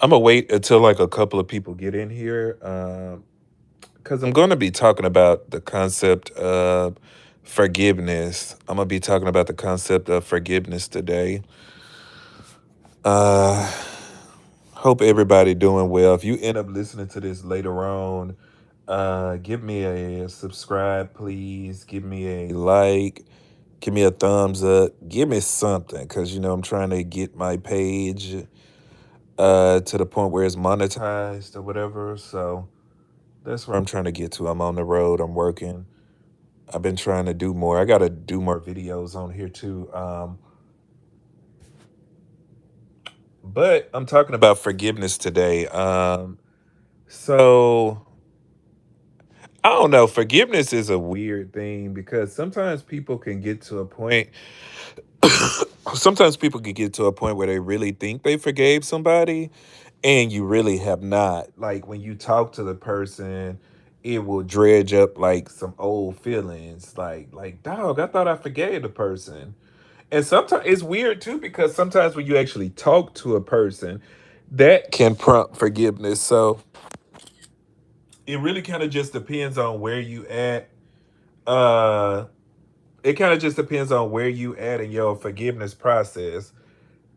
I'm gonna wait until like a couple of people get in here, because I'm going to be talking about the concept of forgiveness. I'm gonna be talking about the concept of forgiveness today. Uh, Hope everybody doing well. If you end up listening to this later on, give me a subscribe, please. Give me a like. Give me a thumbs up. Give me something, because I'm trying to get my page to the point where it's monetized or whatever. So that's where I'm trying to get to. I'm on the road. I'm working. I've been trying to do more. I got to do more videos on here too. But I'm talking about forgiveness today. So I don't know. Forgiveness is a weird thing because sometimes people can get to a point. Sometimes people can get to a point where they really think they forgave somebody, and you really have not. Like when you talk to the person, it will dredge up like some old feelings. Like dog, I thought I forgave the person. And sometimes it's weird too because sometimes when you actually talk to a person, that can prompt forgiveness. So it really kind of just depends on where you at. Uh it kind of just depends on where you at in your forgiveness process.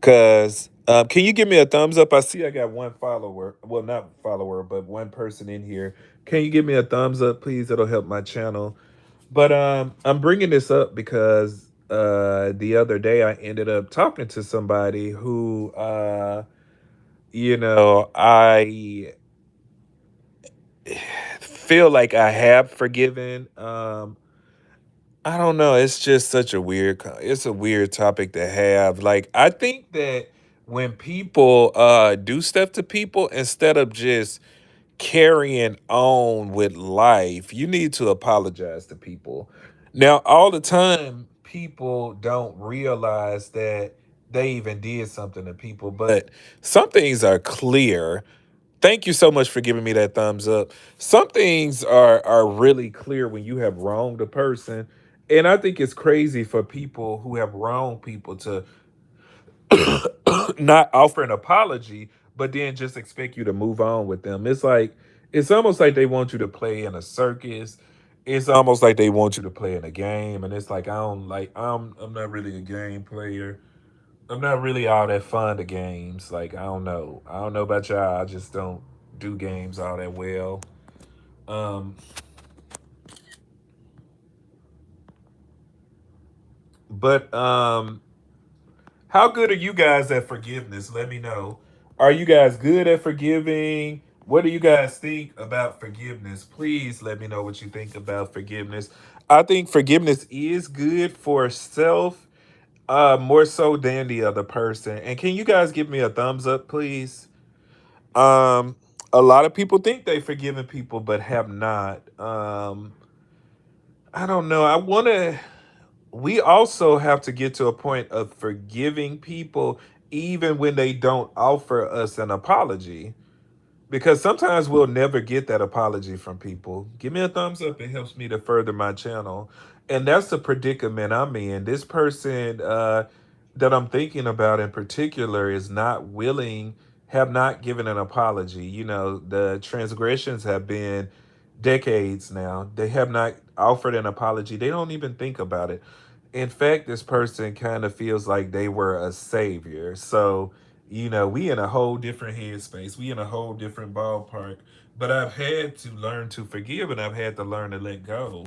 Cause can you give me a thumbs up? I see I got one follower. Well, not follower, but one person in here. Can you give me a thumbs up, please? That'll help my channel. But I'm bringing this up because the other day I ended up talking to somebody who I feel like I have forgiven. I don't know. It's just such a it's a weird topic to have. Like I think that when people do stuff to people, instead of just carrying on with life, you need to apologize to people. Now, all the time, people don't realize that they even did something to people, but some things are clear. Thank you so much for giving me that thumbs up. Some things are really clear when you have wronged a person. And I think it's crazy for people who have wronged people to not offer an apology, but then just expect you to move on with them. It's almost like they want you to play in a circus. It's almost like they want you to play in a game, and it's like I don't like. I'm not really a game player. I'm not really all that fond of games. Like I don't know. I don't know about y'all. I just don't do games all that well. Um, but how good are you guys at forgiveness? Let me know. Are you guys good at forgiving? What do you guys think about forgiveness? Please let me know what you think about forgiveness. I think forgiveness is good for self, more so than the other person. And can you guys give me a thumbs up, please? Um, a lot of people think they've forgiven people, but have not. I don't know. We also have to get to a point of forgiving people even when they don't offer us an apology. Because sometimes we'll never get that apology from people. Give me a thumbs up. It helps me to further my channel. And that's the predicament I'm in. This person that I'm thinking about in particular is not willing, have not given an apology. The transgressions have been decades now. They have not offered an apology. They don't even think about it. In fact, this person kind of feels like they were a savior. So, we in a whole different headspace. We in a whole different ballpark. But I've had to learn to forgive and I've had to learn to let go.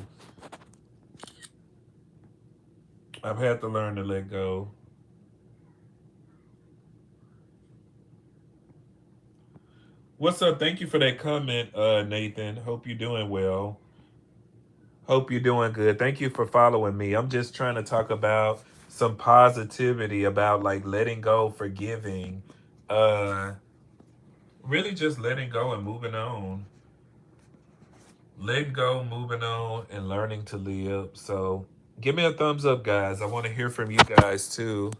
I've had to learn to let go. What's up? Thank you for that comment, Nathan. Hope you're doing well. Hope you're doing good. Thank you for following me. I'm just trying to talk about some positivity about like letting go, forgiving, uh, really just letting go and moving on. Letting go, moving on, and learning to live. So give me a thumbs up, guys. I want to hear from you guys too.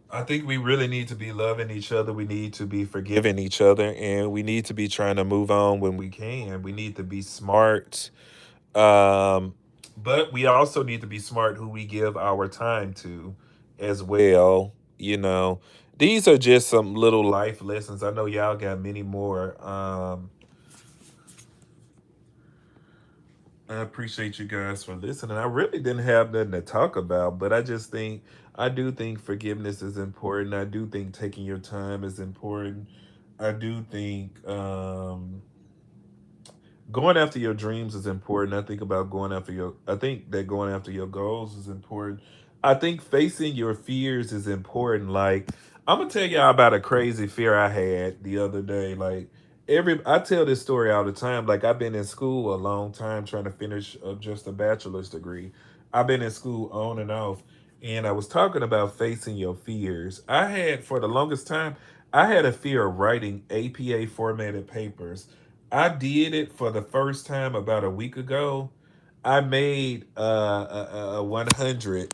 I think we really need to be loving each other. We need to be forgiving each other, and we need to be trying to move on when we can. We need to be smart. Um, but we also need to be smart who we give our time to as well. You know, these are just some little life lessons. I know y'all got many more. I appreciate you guys for listening. I really didn't have nothing to talk about, but I do think forgiveness is important. I do think taking your time is important. I do think going after your dreams is important. I think that going after your goals is important. I think facing your fears is important. Like, I'm gonna tell y'all about a crazy fear I had the other day. Like, I tell this story all the time. Like, I've been in school a long time trying to finish just a bachelor's degree. I've been in school on and off, and I was talking about facing your fears. For the longest time, I had a fear of writing APA formatted papers. I did it for the first time about a week ago. I made a 100.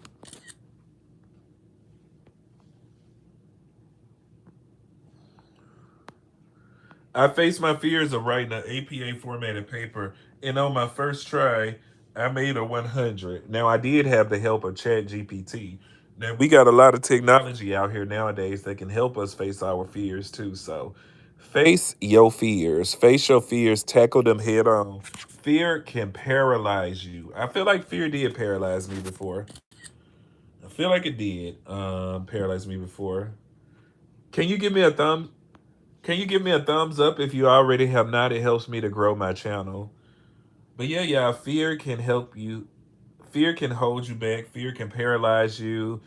I faced my fears of writing an APA formatted paper, and on my first try, I made a 100. Now, I did have the help of Chat GPT. Now, we got a lot of technology out here nowadays that can help us face our fears too. So, face your fears, tackle them head on. Fear can paralyze you. I feel like fear did paralyze me before. I feel like it did paralyze me before. Can you give me a thumb? Can you give me a thumbs up if you already have not? It helps me to grow my channel. But yeah, fear can help you. Fear can hold you back. Fear can paralyze you,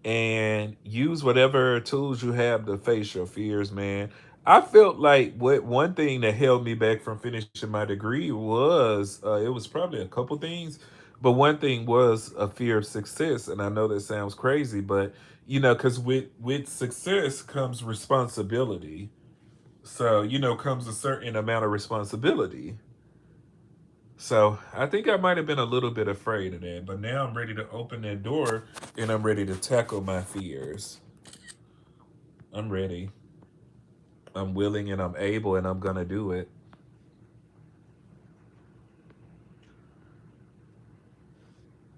and use whatever tools you have to face your fears, man. I felt like what one thing that held me back from finishing my degree was it was probably a couple things, but one thing was a fear of success. And I know that sounds crazy, but because with success comes responsibility. So comes a certain amount of responsibility. So I think I might have been a little bit afraid of that, but now I'm ready to open that door and I'm ready to tackle my fears. I'm ready. I'm willing and I'm able and I'm gonna do it.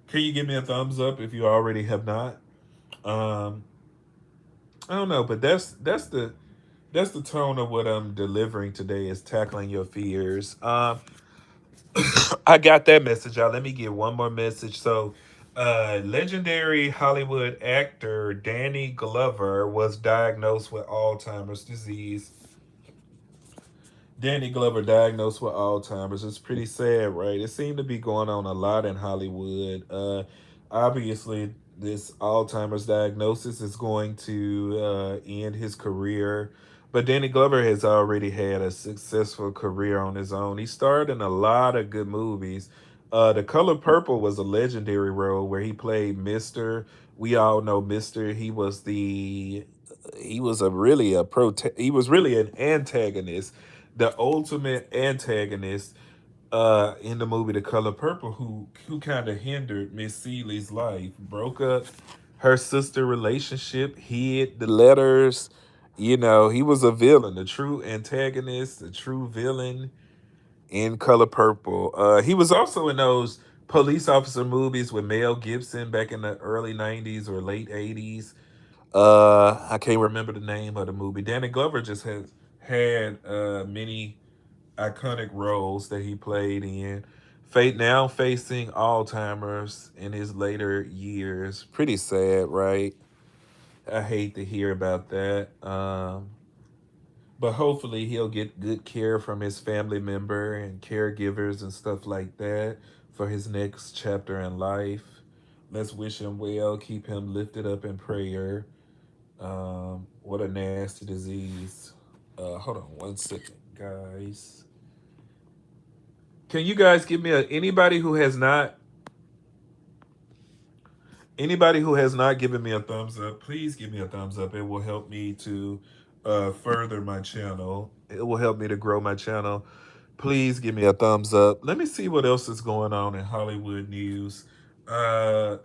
Can you give me a thumbs up if you already have not? Um, I don't know, but that's the tone of what I'm delivering today is tackling your fears. I got that message out. Let me get one more message. So, legendary Hollywood actor Danny Glover was diagnosed with Alzheimer's disease. Danny Glover diagnosed with Alzheimer's. It's pretty sad, right? It seemed to be going on a lot in Hollywood. Obviously, this Alzheimer's diagnosis is going to end his career. But Danny Glover has already had a successful career on his own. He starred in a lot of good movies. The Color Purple was a legendary role where he played Mister. We all know Mister. He was a really a pro. He was really an antagonist, the ultimate antagonist in the movie The Color Purple, who kind of hindered Miss Seeley's life, broke up her sister relationship, hid the letters. He was a villain, the true antagonist, the true villain in Color Purple. He was also in those police officer movies with Mel Gibson back in the early '90s or late '80s. I can't remember the name of the movie. Danny Glover just has had many iconic roles that he played in. Fate now facing Alzheimer's in his later years. Pretty sad, right? I hate to hear about that. But hopefully he'll get good care from his family member and caregivers and stuff like that for his next chapter in life. Let's wish him well, keep him lifted up in prayer. What a nasty disease. Hold on 1 second, guys. Can you guys give me anybody who has not given me a thumbs up, please give me a thumbs up. It will help me to further my channel. It will help me to grow my channel. Please give me a thumbs up. Let me see what else is going on in Hollywood news. Uh,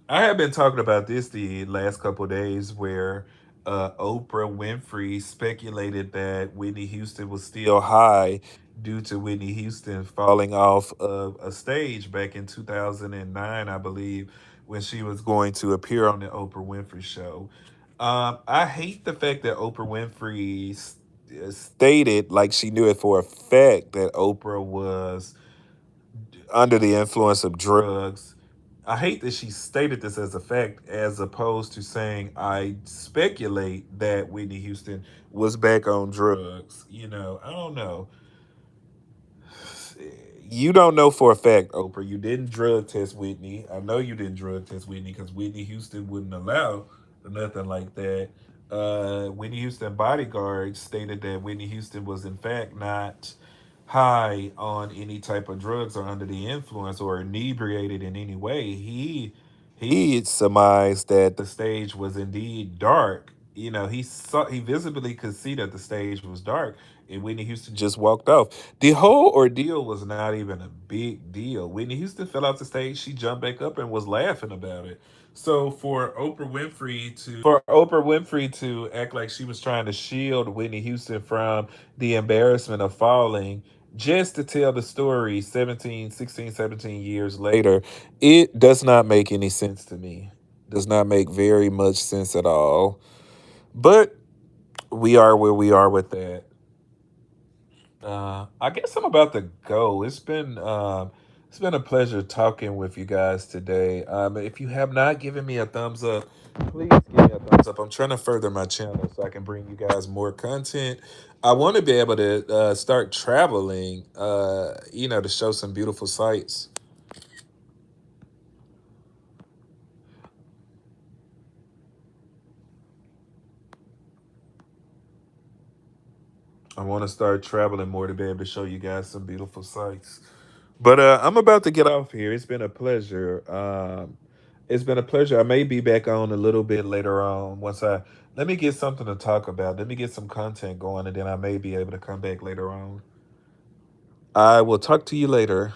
I have been talking about this the last couple of days where Oprah Winfrey speculated that Whitney Houston was still high due to Whitney Houston falling off of a stage back in 2009, I believe, when she was going to appear on the Oprah Winfrey Show. I hate the fact that Oprah Winfrey stated, like she knew it for a fact, that Oprah was under the influence of drugs. I hate that she stated this as a fact, as opposed to saying, I speculate that Whitney Houston was back on drugs. I don't know. You don't know for a fact, Oprah. You didn't drug test Whitney. I know you didn't drug test Whitney because Whitney Houston wouldn't allow nothing like that. Whitney Houston bodyguard stated that Whitney Houston was in fact not high on any type of drugs or under the influence or inebriated in any way. He surmised that the stage was indeed dark. He visibly could see that the stage was dark, and Whitney Houston just walked off. The whole ordeal was not even a big deal. Whitney Houston fell off the stage. She jumped back up and was laughing about it. So for Oprah Winfrey to act like she was trying to shield Whitney Houston from the embarrassment of falling, just to tell the story 17, 16, 17 years later, it does not make any sense to me. Does not make very much sense at all. But we are where we are with that. I guess I'm about to go. It's been a pleasure talking with you guys today. If you have not given me a thumbs up, please give me a thumbs up. I'm trying to further my channel so I can bring you guys more content. I want to be able to start traveling, to show some beautiful sights. I want to start traveling more to be able to show you guys some beautiful sights. But I'm about to get off here. It's been a pleasure. It's been a pleasure. I may be back on a little bit later on once I let me get something to talk about. Let me get some content going, and then I may be able to come back later on. I will talk to you later.